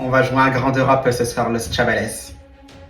On va jouer un grand d'Europe ce soir, Los Chavales.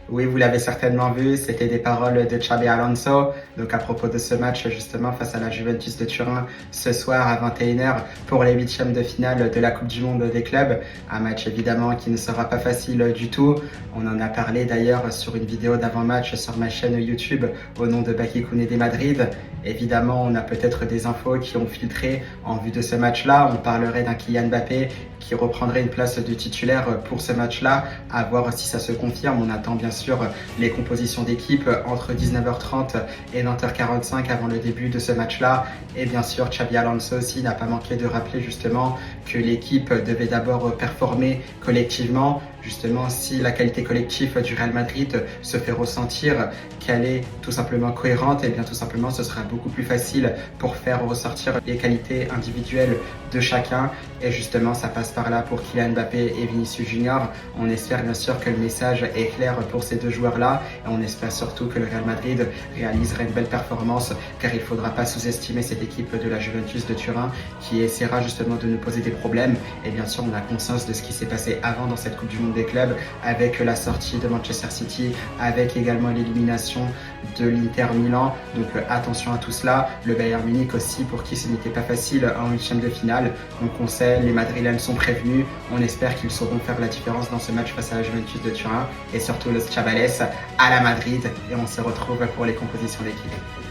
Oui, vous l'avez certainement vu, c'était des paroles de Xabi Alonso, donc à propos de ce match justement face à la Juventus de Turin ce soir à 21h pour les huitièmes de finale de la Coupe du Monde des clubs. Un match évidemment qui ne sera pas facile du tout. On en a parlé d'ailleurs sur une vidéo d'avant-match sur ma chaîne YouTube au nom de Baki Kounedé Madrid. Évidemment, on a peut-être des infos qui ont filtré en vue de ce match-là. On parlerait d'un Kylian Mbappé qui reprendrait une place de titulaire pour ce match-là, à voir si ça se confirme. On attend bien sûr les compositions d'équipe entre 19h30 et 20h45 avant le début de ce match-là. Et bien sûr, Xabi Alonso aussi n'a pas manqué de rappeler justement que l'équipe devait d'abord performer collectivement. Justement, si la qualité collective du Real Madrid se fait ressentir, qu'elle est tout simplement cohérente, et bien tout simplement ce sera beaucoup plus facile pour faire ressortir les qualités individuelles de chacun. Et justement, ça passe par là pour Kylian Mbappé et Vinicius Junior. On espère bien sûr que le message est clair pour ces deux joueurs-là. Et on espère surtout que le Real Madrid réalisera une belle performance, car il ne faudra pas sous-estimer cette équipe de la Juventus de Turin qui essaiera justement de nous poser des problèmes. Et bien sûr, on a conscience de ce qui s'est passé avant dans cette Coupe du Monde des clubs, avec la sortie de Manchester City, avec également l'élimination de l'Inter Milan. Donc attention à tout cela. Le Bayern Munich aussi, pour qui ce n'était pas facile en huitième de finale. Donc on sait, les Madrilènes sont prévenus. On espère qu'ils sauront faire la différence dans ce match face à la Juventus de Turin et surtout Los Chavales à la Madrid. Et on se retrouve pour les compositions d'équipe.